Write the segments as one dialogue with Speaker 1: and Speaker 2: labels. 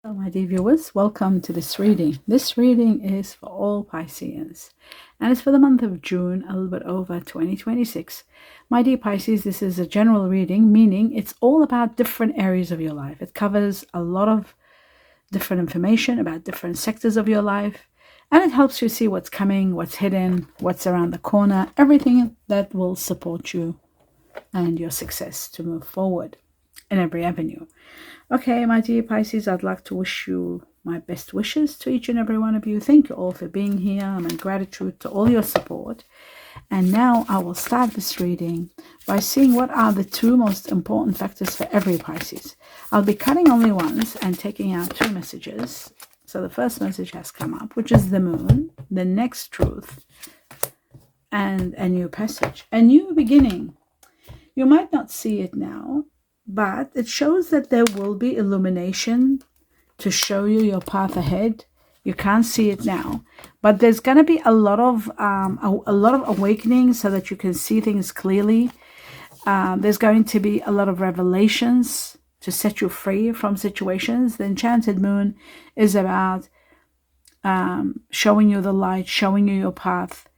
Speaker 1: Hello, my dear viewers. Welcome to this reading. This reading is for all Pisceans and it's for the month of June, a little bit over 2026. My dear Pisces, this is a general reading, meaning it's all about different areas of your life. It covers a lot of different information about different sectors of your life, and it helps you see what's coming, what's hidden, what's around the corner, everything that will support you and your success to move forward in every avenue. Okay, my dear Pisces, I'd like to wish you my best wishes to each and every one of you. Thank you all for being here. I'm in gratitude to all your support. And now I will start this reading by seeing what are the two most important factors for every Pisces. I'll be cutting only once and taking out two messages. So the first message has come up, which is the moon, the next truth, and a new passage, a new beginning. You might not see it now, but it shows that there will be illumination to show you your path ahead. You can't see it now, but there's going to be a lot of awakening so that you can see things clearly. There's going to be a lot of revelations to set you free from situations. The enchanted moon is about showing you the light, showing you your path,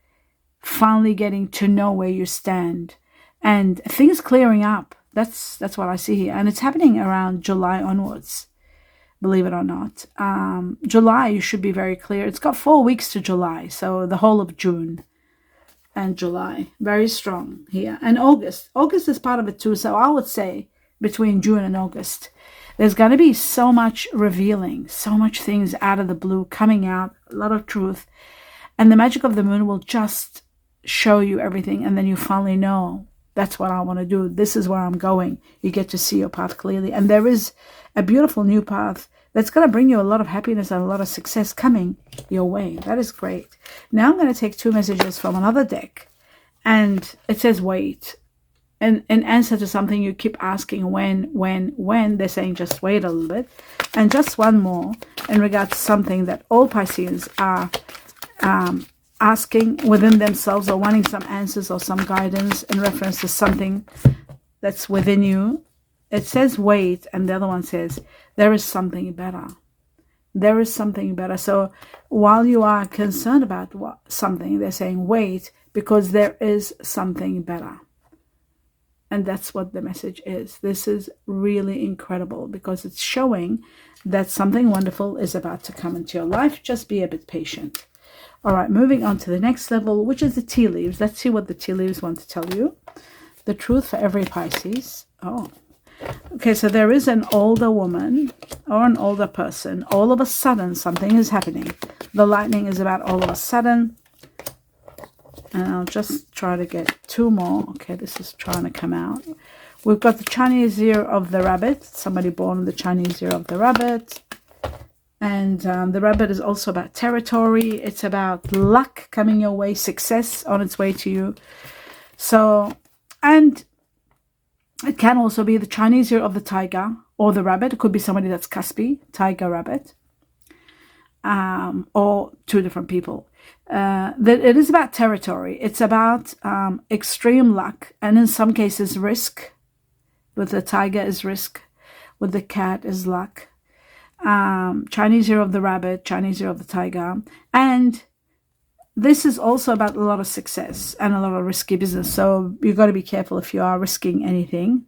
Speaker 1: finally getting to know where you stand, and things clearing up. That's what I see here. And it's happening around July onwards, believe it or not. July, you should be very clear. It's got 4 weeks to July, so the whole of June and July. Very strong here. And August. August is part of it too. So I would say between June and August, there's going to be so much revealing, so much things out of the blue coming out, a lot of truth. And the magic of the moon will just show you everything. And then you finally know, that's what I want to do. This is where I'm going. You get to see your path clearly. And there is a beautiful new path that's going to bring you a lot of happiness and a lot of success coming your way. That is great. Now I'm going to take two messages from another deck. And it says, wait. And in answer to something you keep asking, when, they're saying just wait a little bit. And just one more in regard to something that all Pisceans are asking within themselves or wanting some answers or some guidance in reference to something that's within you. It says wait, and the other one says there is something better. There is something better. So while you are concerned about something, they're saying wait, because there is something better. And that's what the message is. This is really incredible because it's showing that something wonderful is about to come into your life. Just be a bit patient. All right, moving on to the next level, which is the tea leaves. Let's see what the tea leaves want to tell you. The truth for every Pisces. Oh, okay, so there is an older woman or an older person. All of a sudden, something is happening. The lightning is about all of a sudden. And I'll just try to get two more. Okay, this is trying to come out. We've got the Chinese year of the rabbit. Somebody born in the Chinese year of the rabbit. And the rabbit is also about territory. It's about luck coming your way, success on its way to you. So, and it can also be the Chinese year of the tiger or the rabbit. It could be somebody that's cuspy, tiger, rabbit, or two different people. It is about territory. It's about extreme luck, and in some cases risk. With the tiger is risk. With the cat is luck. Chinese year of the rabbit, Chinese year of the tiger. And this is also about a lot of success and a lot of risky business. So you've got to be careful if you are risking anything.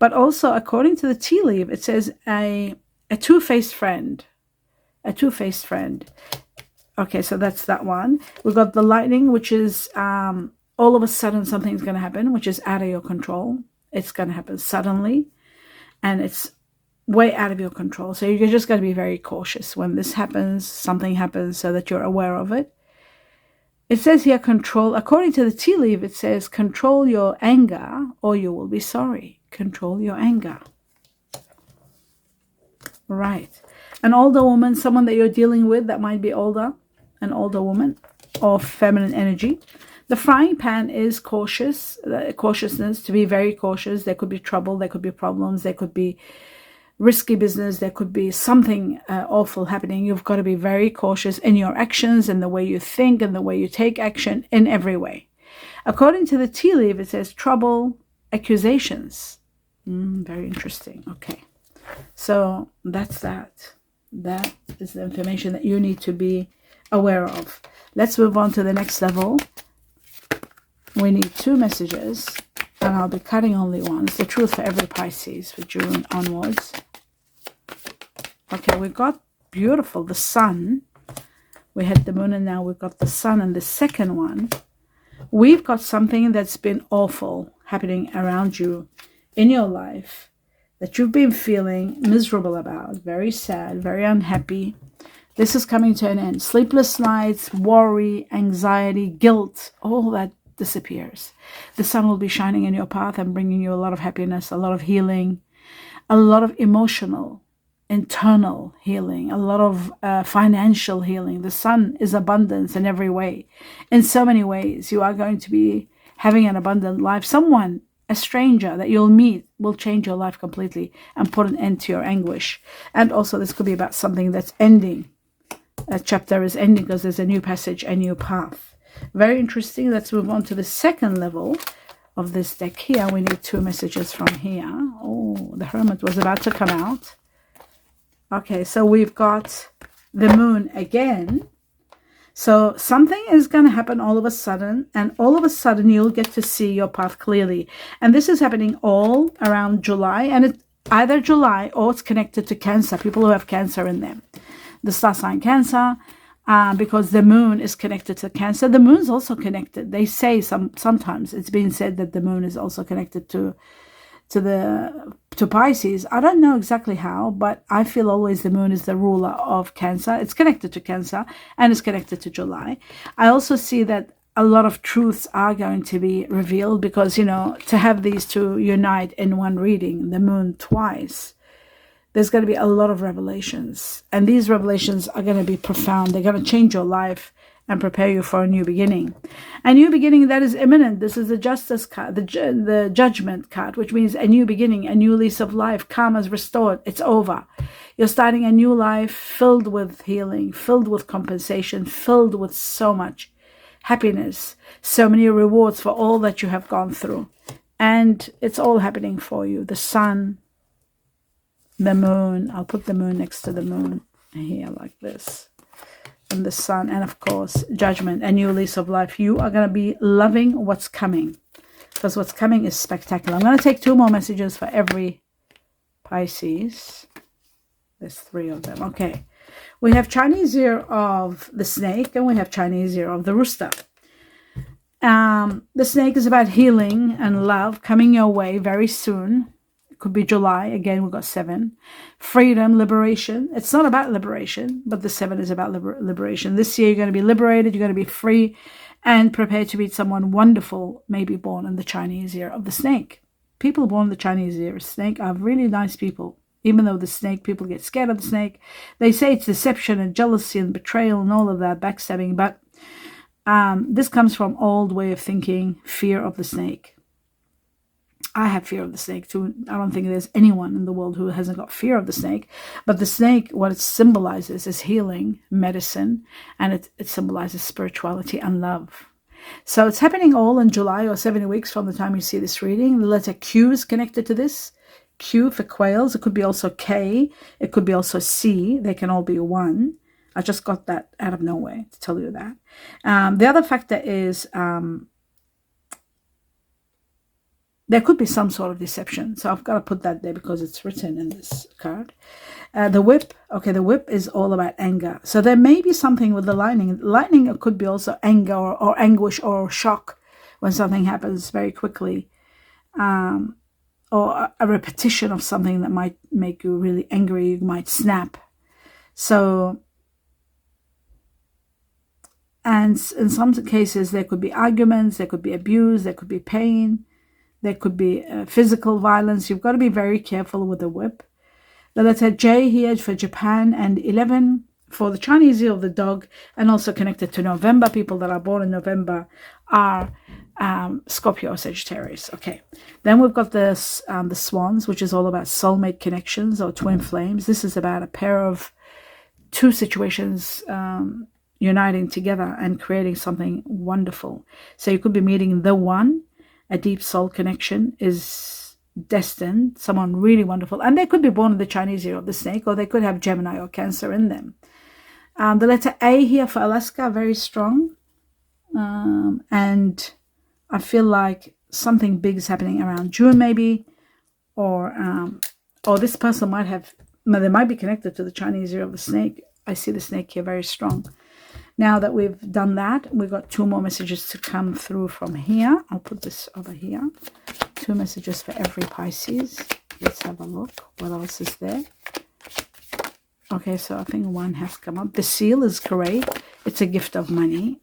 Speaker 1: But also, according to the tea leaf, it says a two-faced friend. A two-faced friend. Okay, so that's that one. We've got the lightning, which is all of a sudden something's going to happen, which is out of your control. It's going to happen suddenly. And it's way out of your control. So you're just going to be very cautious when this happens, something happens, so that you're aware of it. It says here control. According to the tea leaf, it says control your anger or you will be sorry. Control your anger. Right. An older woman, someone that you're dealing with that might be older, an older woman or feminine energy. The frying pan is cautiousness, to be very cautious. There could be trouble, there could be problems, there could be risky business, there could be something awful happening. You've got to be very cautious in your actions and the way you think and the way you take action in every way. According to the tea leaf, it says trouble, accusations. Very interesting. Okay, so that's that. That is the information that you need to be aware of. Let's move on to the next level. We need 2 messages, and I'll be cutting only ones. The truth for every Pisces for June onwards. Okay, we got beautiful, the sun. We had the moon, and now we've got the sun. And the second one, we've got something that's been awful happening around you in your life that you've been feeling miserable about, very sad, very unhappy. This is coming to an end. Sleepless nights, worry, anxiety, guilt, all that disappears. The sun will be shining in your path and bringing you a lot of happiness, a lot of healing, a lot of emotional, internal healing, a lot of financial healing. The sun is abundance in every way. In so many ways, you are going to be having an abundant life. Someone, a stranger that you'll meet, will change your life completely and put an end to your anguish. And also, this could be about something that's ending. A chapter is ending because there's a new passage, a new path. Very interesting. Let's move on to the second level of this deck here. We need 2 messages from here. Oh, the Hermit was about to come out. Okay, so we've got the moon again. So something is going to happen all of a sudden, and all of a sudden you'll get to see your path clearly. And this is happening all around July, and it's either July or it's connected to Cancer, people who have Cancer in them. The star sign Cancer, because the moon is connected to Cancer. The moon's also connected. They say sometimes it's been said that the moon is also connected to Pisces. I don't know exactly how, but I feel always the moon is the ruler of Cancer. It's connected to Cancer and it's connected to July. I also see that a lot of truths are going to be revealed because, to have these 2 unite in one reading, the moon twice, there's going to be a lot of revelations. And these revelations are going to be profound. They're going to change your life and prepare you for a new beginning. A new beginning that is imminent. This is the Justice card, the Judgment card, which means a new beginning, a new lease of life. Karma's restored. It's over. You're starting a new life filled with healing, filled with compensation, filled with so much happiness, so many rewards for all that you have gone through. And it's all happening for you. The sun, the moon. I'll put the moon next to the moon here like this. And the sun, and of course, judgment, a new lease of life. You are going to be loving what's coming, because what's coming is spectacular. I'm going to take 2 more messages for every Pisces. There's 3 of them. Okay. We have Chinese year of the snake, and we have Chinese year of the rooster. The snake is about healing and love coming your way very soon. Could be July. Again, we've got 7. Freedom, liberation. It's not about liberation, but the 7 is about liberation. This year, you're going to be liberated. You're going to be free and prepared to meet someone wonderful, maybe born in the Chinese year of the snake. People born in the Chinese year of snake are really nice people. Even though the snake, people get scared of the snake. They say it's deception and jealousy and betrayal and all of that, backstabbing. But this comes from old way of thinking, fear of the snake. I have fear of the snake too. I don't think there's anyone in the world who hasn't got fear of the snake. But the snake, what it symbolizes is healing, medicine, and it symbolizes spirituality and love. So it's happening all in July or 70 weeks from the time you see this reading. The letter Q is connected to this. Q for quails. It could be also K. It could be also C. They can all be 1. I just got that out of nowhere to tell you that. The other factor is there could be some sort of deception. So I've got to put that there because it's written in this card. The whip. Okay, the whip is all about anger. So there may be something with the lightning. Lightning could be also anger or anguish or shock when something happens very quickly. Or a repetition of something that might make you really angry. You might snap. So, and in some cases, there could be arguments, there could be abuse, there could be pain. There could be physical violence. You've got to be very careful with the whip. The letter J here for Japan, and 11 for the Chinese year of the dog, and also connected to November. People that are born in November are Scorpio or Sagittarius. Okay. Then we've got the swans, which is all about soulmate connections or twin flames. This is about a pair of 2 situations uniting together and creating something wonderful. So you could be meeting the one. A deep soul connection is destined, someone really wonderful. And they could be born in the Chinese year of the snake, or they could have Gemini or Cancer in them. The letter A here for Alaska, very strong. And I feel like something big is happening around June maybe, or this person might have, they might be connected to the Chinese year of the snake. I see the snake here very strong. Now that we've done that, we've got 2 more messages to come through from here. I'll put this over here. 2 messages for every Pisces. Let's have a look. What else is there? Okay, so I think 1 has come up. The seal is great. It's a gift of money.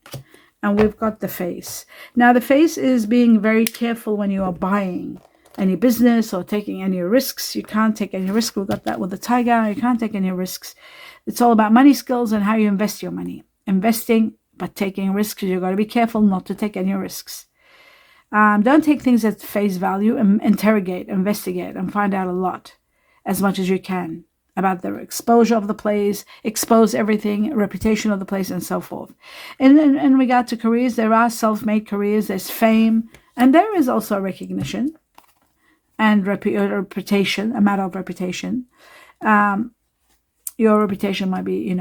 Speaker 1: And we've got the face. Now, the face is being very careful when you are buying any business or taking any risks. You can't take any risk. We've got that with the tiger. You can't take any risks. It's all about money skills and how you invest your money. Investing, but taking risks. You've got to be careful not to take any risks. Don't take things at face value. Interrogate, investigate, and find out a lot, as much as you can, about the exposure of the place, expose everything, reputation of the place, and so forth. In regard to careers, there are self-made careers, there's fame, and there is also recognition and reputation, a matter of reputation. Your reputation might be,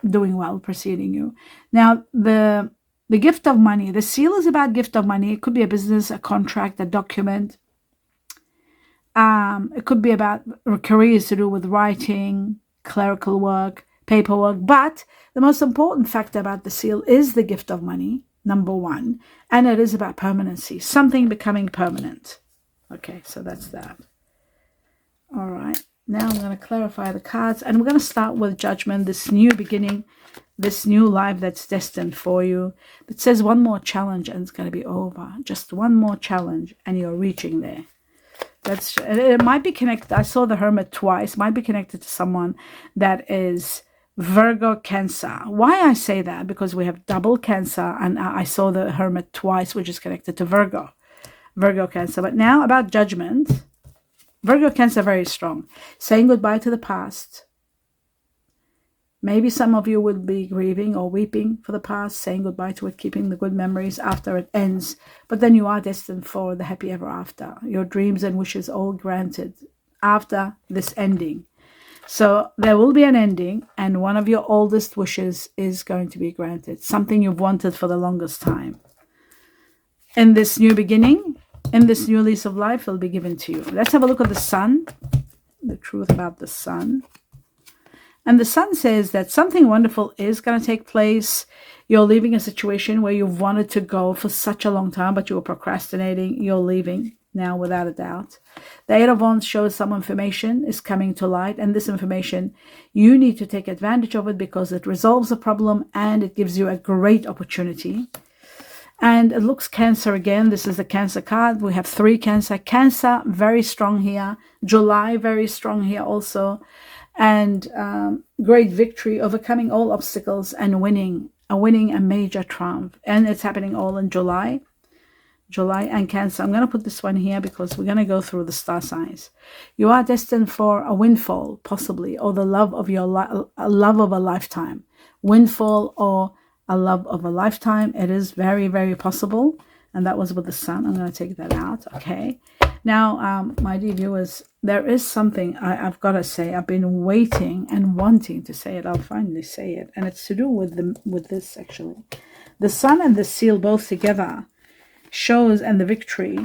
Speaker 1: doing well, preceding you. Now, the gift of money, the seal is about gift of money. It could be a business, a contract, a document. It could be about careers to do with writing, clerical work, paperwork. But the most important factor about the seal is the gift of money, number 1. And it is about permanency, something becoming permanent. Okay, so that's that. All right. Now I'm going to clarify the cards, and we're going to start with Judgment, this new beginning, this new life that's destined for you. It says 1 more challenge and it's going to be over. Just 1 more challenge and you're reaching there. It might be connected. I saw the Hermit twice. Might be connected to someone that is Virgo, Cancer. Why I say that? Because we have double Cancer, and I saw the Hermit twice, which is connected to Virgo, Cancer. But now about Judgment. Virgo, Cancer, very strong. Saying goodbye to the past. Maybe some of you will be grieving or weeping for the past, saying goodbye to it, keeping the good memories after it ends. But then you are destined for the happy ever after. Your dreams and wishes all granted after this ending. So there will be an ending, and one of your oldest wishes is going to be granted. Something you've wanted for the longest time. In this new beginning, in this new lease of life, will be given to you. Let's have a look at the sun. The truth about the sun. And the sun says that something wonderful is going to take place. You're leaving a situation where you've wanted to go for such a long time, but you were procrastinating. You're leaving now, without a doubt. The 8 of Wands shows some information is coming to light. And this information, you need to take advantage of it because it resolves a problem and it gives you a great opportunity. And it looks Cancer again. This is the Cancer card. We have 3 Cancer. Cancer, very strong here. July, very strong here also. And great victory, overcoming all obstacles and winning a major triumph. And it's happening all in July and Cancer. I'm going to put this one here because we're going to go through the star signs. You are destined for a windfall, possibly, or the love of a love of a lifetime. Windfall or a love of a lifetime. It is very, very possible. And that was with the sun. I'm going to take that out. Okay. Now, my dear viewers, there is something I've got to say. I've been waiting and wanting to say it. I'll finally say it. And it's to do with this, actually. The sun and the seal both together shows, and the victory,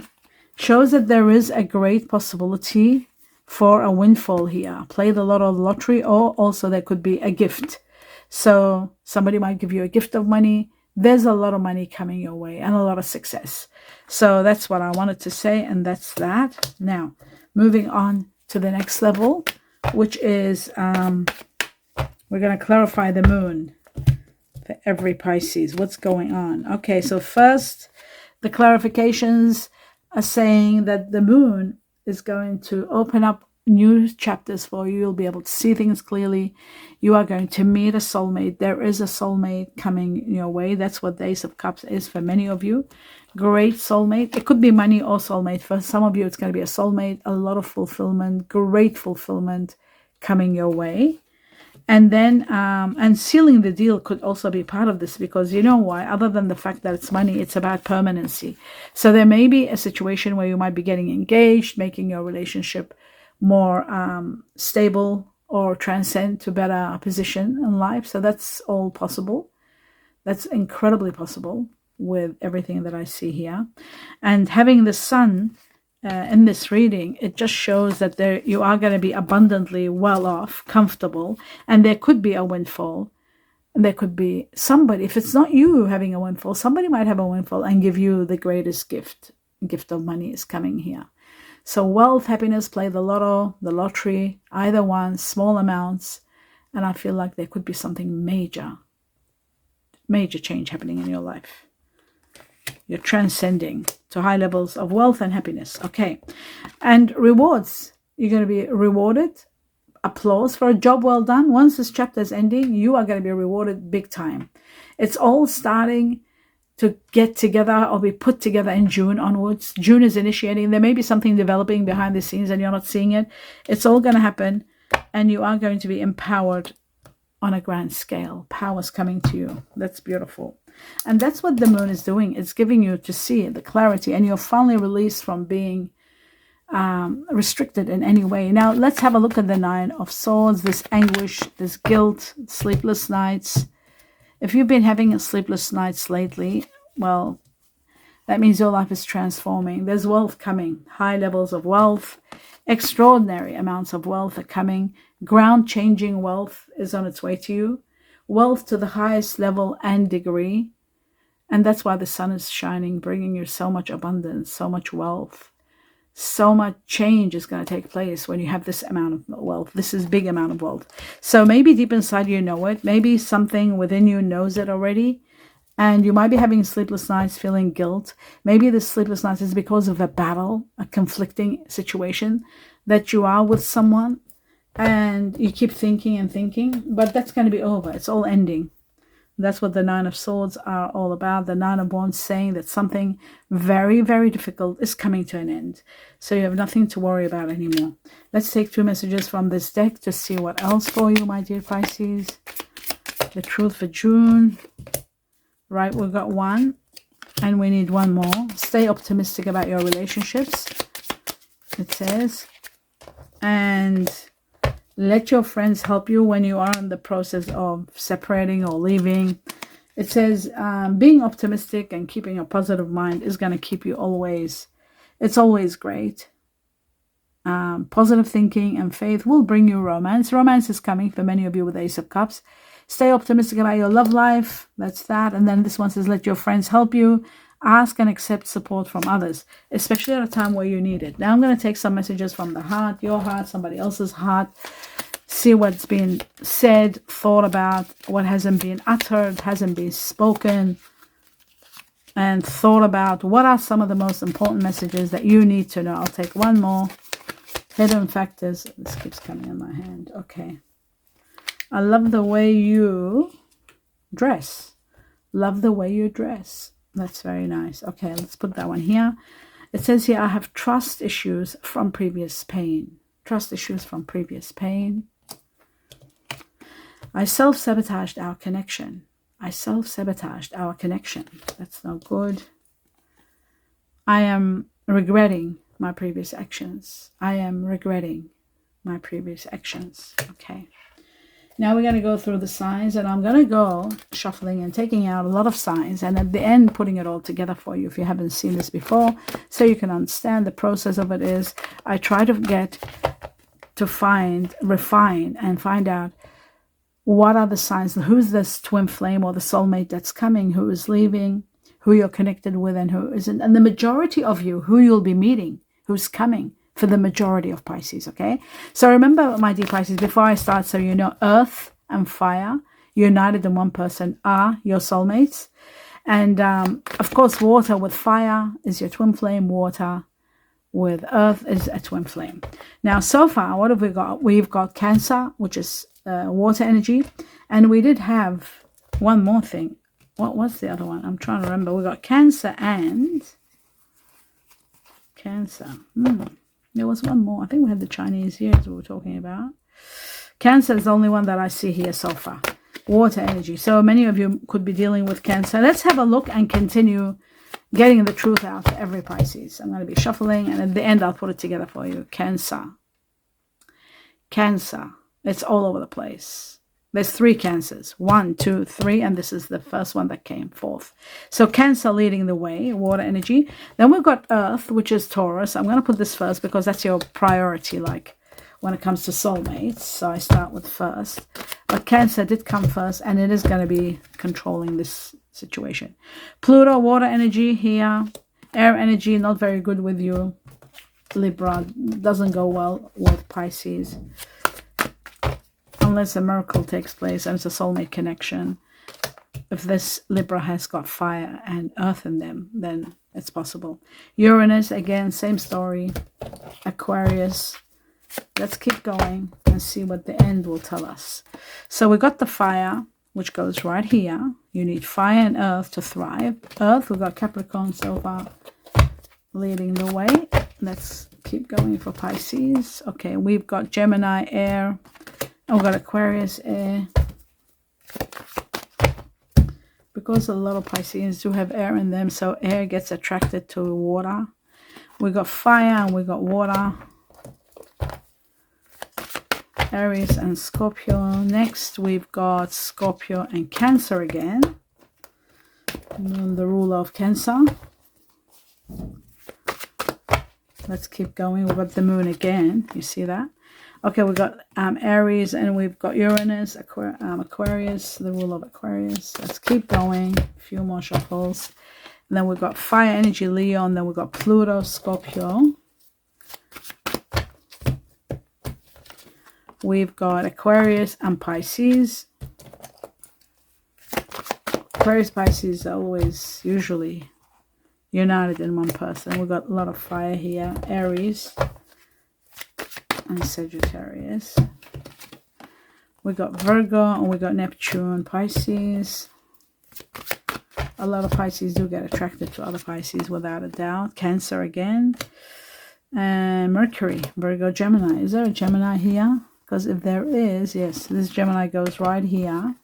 Speaker 1: shows that there is a great possibility for a windfall here. Play the lottery, or also there could be a gift. So somebody might give you a gift of money. There's a lot of money coming your way and a lot of success. So that's what I wanted to say, and that's that. Now, moving on to the next level, which is we're going to clarify the moon for every Pisces. What's going on? Okay, so first, the clarifications are saying that the moon is going to open up new chapters for you. You'll be able to see things clearly. You are going to meet a soulmate. There is a soulmate coming your way. That's what the Ace of Cups is for many of you. Great soulmate. It could be money or soulmate. For some of you, it's going to be a soulmate. A lot of fulfillment, great fulfillment coming your way. And then, and sealing the deal could also be part of this, because you know why? Other than the fact that it's money, it's about permanency. So there may be a situation where you might be getting engaged, making your relationship more stable, or transcend to better position in life. So that's all possible. That's incredibly possible with everything that I see here. And having the sun in this reading, it just shows that there you are going to be abundantly well off, comfortable, and there could be a windfall. And there could be somebody, if it's not you having a windfall, somebody might have a windfall and give you the greatest gift. Gift of money is coming here. So wealth, happiness, play the lotto, the lottery, either one, small amounts. And I feel like there could be something major change happening in your life. You're transcending to high levels of wealth and happiness. Okay. And rewards. You're going to be rewarded. Applause for a job well done. Once this chapter is ending, you are going to be rewarded big time. It's all starting to get together or be put together in June onwards. June is initiating. There may be something developing behind the scenes and you're not seeing it. It's all going to happen, and you are going to be empowered on a grand scale. Power's coming to you. That's beautiful. And that's what the moon is doing. It's giving you to see the clarity, and you're finally released from being restricted in any way. Now, let's have a look at the Nine of Swords, this anguish, this guilt, sleepless nights. If you've been having sleepless nights lately, well, that means your life is transforming. There's wealth coming, high levels of wealth, extraordinary amounts of wealth are coming. Ground-changing wealth is on its way to you. Wealth to the highest level and degree. And that's why the sun is shining, bringing you so much abundance, so much wealth. So much change is going to take place when you have this amount of wealth. This is big amount of wealth. So maybe deep inside you know it. Maybe something within you knows it already. And you might be having sleepless nights, feeling guilt. Maybe the sleepless nights is because of a battle, a conflicting situation that you are with someone. And you keep thinking and thinking. But that's going to be over. It's all ending. That's what the Nine of Swords are all about. The Nine of Wands saying that something very, very difficult is coming to an end. So you have nothing to worry about anymore. Let's take 2 messages from this deck to see what else for you, my dear Pisces. The truth for June. Right, we've got 1. And we need 1 more. Stay optimistic about your relationships, it says. And let your friends help you when you are in the process of separating or leaving. It says being optimistic and keeping a positive mind is going to keep you always. It's always great. Positive thinking and faith will bring you romance. Romance is coming for many of you with Ace of Cups. Stay optimistic about your love life. That's that. And then this one says let your friends help you. Ask and accept support from others, especially at a time where you need it. Now I'm going to take some messages from the heart, your heart, somebody else's heart. See what's been said, thought about, what hasn't been uttered, hasn't been spoken, and thought about. What are some of the most important messages that you need to know? I'll take 1 more. Hidden factors. This keeps coming in my hand. Okay. I love the way you dress. Love the way you dress. That's very nice. Okay, let's put that one here. It says here, I have trust issues from previous pain. Trust issues from previous pain. I self-sabotaged our connection. I self-sabotaged our connection. That's not good. I am regretting my previous actions. I am regretting my previous actions. Okay. Now we're going to go through the signs, and I'm going to go shuffling and taking out a lot of signs, and at the end putting it all together for you if you haven't seen this before, so you can understand the process of it is I try to get to refine and find out what are the signs, who's this twin flame or the soulmate that's coming, who is leaving, who you're connected with and who isn't, and the majority of you, who you'll be meeting, who's coming. For the majority of Pisces, okay? So remember, my dear Pisces, before I start, so you know, earth and fire united in one person are your soulmates. And of course, water with fire is your twin flame. Water with earth is a twin flame. Now, so far, what have we got? We've got Cancer, which is water energy. And we did have 1 more thing. What was the other one? I'm trying to remember. We got Cancer and Cancer. There was 1 more. I think we had the Chinese years we were talking about. Cancer is the only one that I see here so far. Water energy. So many of you could be dealing with Cancer. Let's have a look and continue getting the truth out to every Pisces. I'm going to be shuffling, and at the end I'll put it together for you. Cancer. Cancer. It's all over the place. There's 3 Cancers. 1, 2, 3, and this is the first one that came forth. So Cancer leading the way, water energy. Then we've got Earth, which is Taurus. I'm going to put this first because that's your priority, like when it comes to soulmates. So I start with first. But Cancer did come first, and it is going to be controlling this situation. Pluto, water energy here. Air energy, not very good with you. Libra, doesn't go well with Pisces. Unless a miracle takes place and it's a soulmate connection. If this Libra has got fire and earth in them, then it's possible. Uranus, again, same story. Aquarius. Let's keep going and see what the end will tell us. So we got the fire, which goes right here. You need fire and earth to thrive. Earth, we've got Capricorn so far leading the way. Let's keep going for Pisces. Okay, we've got Gemini, air. And we've got Aquarius, air. Because a lot of Pisceans do have air in them, so air gets attracted to water. We got fire and we got water. Aries and Scorpio. Next, we've got Scorpio and Cancer again. And the ruler of Cancer. Let's keep going. We've got the moon again. You see that? Okay, we've got Aries and we've got Uranus, Aquarius, the rule of Aquarius. Let's keep going. A few more shuffles. And then we've got fire energy, Leo, and then we've got Pluto, Scorpio. We've got Aquarius and Pisces. Aquarius, Pisces are always usually united in one person. We've got a lot of fire here. Aries and Sagittarius. We got Virgo and we got Neptune, Pisces. A lot of Pisces do get attracted to other Pisces without a doubt. Cancer again. And Mercury, Virgo, Gemini. Is there a Gemini here? Because if there is, yes, this Gemini goes right here.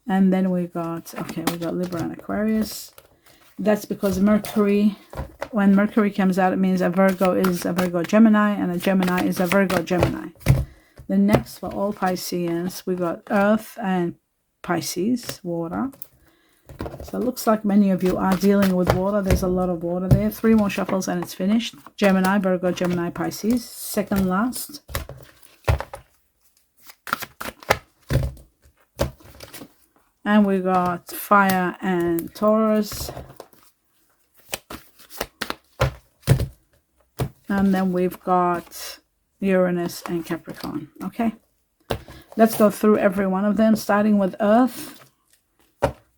Speaker 1: And then we got, okay, we got Libra and Aquarius. That's because Mercury, when Mercury comes out, it means a Virgo is a Virgo Gemini and a Gemini is a Virgo Gemini. The next for all Pisceans, we got Earth and Pisces, water. So it looks like many of you are dealing with water. There's a lot of water there. 3 more shuffles and it's finished. Gemini, Virgo, Gemini, Pisces. Second last. And we got fire and Taurus. And then we've got Uranus and Capricorn. Okay. Let's go through every one of them, starting with Earth.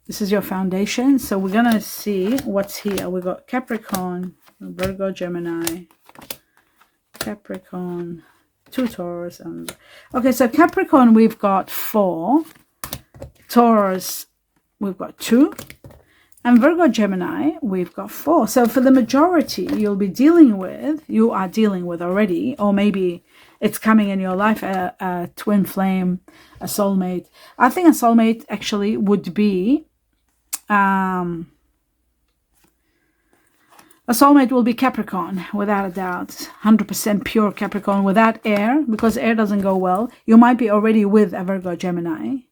Speaker 1: This is your foundation. So we're going to see what's here. We got Capricorn, Virgo, Gemini, Capricorn, 2 Taurus. And okay, so Capricorn, we've got 4. Taurus, we've got 2. And Virgo, Gemini, we've got 4. So for the majority you are dealing with already, or maybe it's coming in your life, a twin flame, a soulmate. I think a soulmate actually would be, a soulmate will be Capricorn, without a doubt. 100% pure Capricorn, without air, because air doesn't go well. You might be already with a Virgo, Gemini.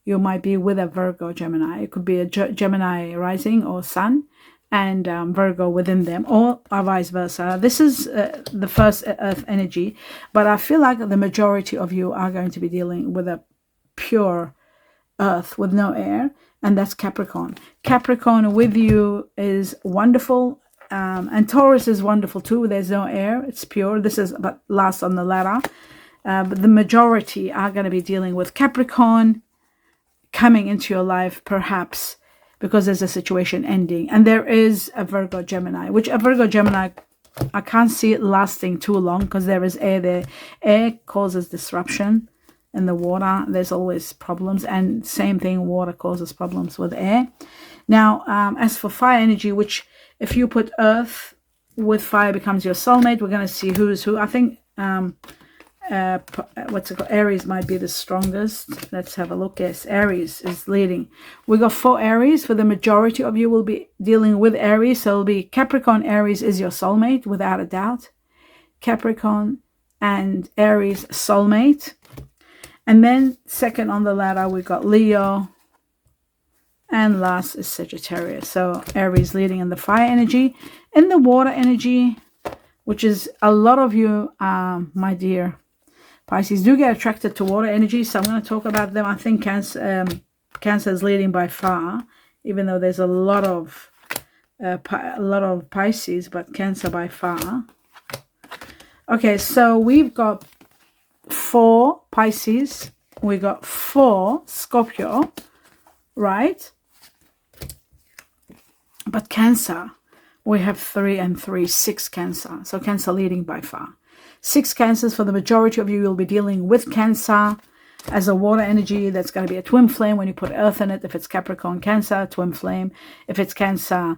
Speaker 1: You might be with a Virgo Gemini. It could be a Gemini rising or sun and Virgo within them, or vice versa. This is the first Earth energy, but I feel like the majority of you are going to be dealing with a pure Earth with no air, and that's Capricorn. Capricorn with you is wonderful, and Taurus is wonderful too. There's no air. It's pure. This is but last on the ladder. But the majority are going to be dealing with Capricorn coming into your life, perhaps because there's a situation ending, and there is a Virgo Gemini, which a Virgo Gemini, I can't see it lasting too long because there is air there. Air causes disruption in the water. There's always problems, and same thing, water causes problems with air. Now, as for fire energy, which if you put Earth with fire becomes your soulmate, we're going to see who's who. I think what's it called? Aries might be the strongest. Let's have a look. Yes, Aries is leading. We got 4 Aries. For the majority of you will be dealing with Aries. So it'll be Capricorn. Aries is your soulmate, without a doubt. Capricorn and Aries soulmate. And then second on the ladder, we got Leo. And last is Sagittarius. So Aries leading in the fire energy. In the water energy, which is a lot of you, my dear Pisces, do get attracted to water energy. So I'm going to talk about them. I think Cancer is leading by far, even though there's a lot of Pisces, but Cancer by far. Okay, so we've got 4 Pisces. We got 4 Scorpio, right? But Cancer, we have 3 and 3, 6 Cancer. So Cancer leading by far. 6 Cancers. For the majority of you, you'll be dealing with Cancer as a water energy. That's going to be a twin flame when you put earth in it. If it's Capricorn, Cancer, twin flame. If it's Cancer,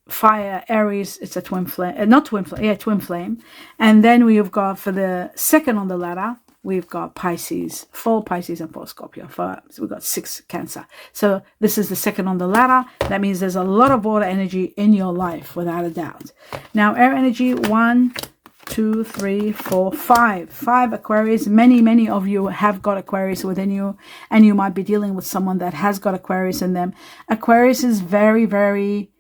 Speaker 1: fire, Aries, it's a twin flame. Not twin flame, yeah, twin flame. And then we've got, for the second on the ladder, we've got Pisces, 4 Pisces and 4 Scorpio. So we've got 6 Cancer. So this is the second on the ladder. That means there's a lot of water energy in your life, without a doubt. Now, air energy, 1, 2, 3, 4, 5. 5 Aquarius. Many of you have got Aquarius within you, and you might be dealing with someone that has got Aquarius in them. Aquarius is very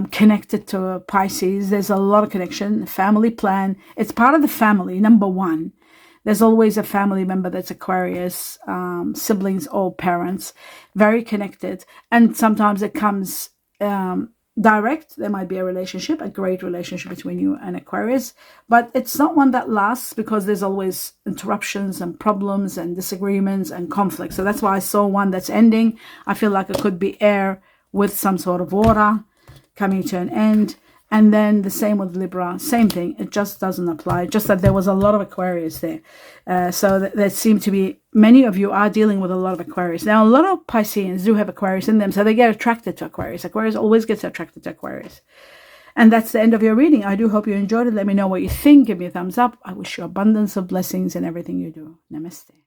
Speaker 1: connected to Pisces. There's a lot of connection. Family plan. It's part of the family, number 1. There's always a family member that's Aquarius, siblings or parents, very connected. And sometimes it comes direct. There might be a relationship, a great relationship between you and Aquarius, but it's not one that lasts, because there's always interruptions and problems and disagreements and conflicts. So that's why I saw one that's ending. I feel like it could be air with some sort of water coming to an end. And then the same with Libra, same thing. It just doesn't apply. Just that there was a lot of Aquarius there. So there seem to be, many of you are dealing with a lot of Aquarius. Now, a lot of Pisceans do have Aquarius in them, so they get attracted to Aquarius. Aquarius always gets attracted to Aquarius. And that's the end of your reading. I do hope you enjoyed it. Let me know what you think. Give me a thumbs up. I wish you abundance of blessings in everything you do. Namaste.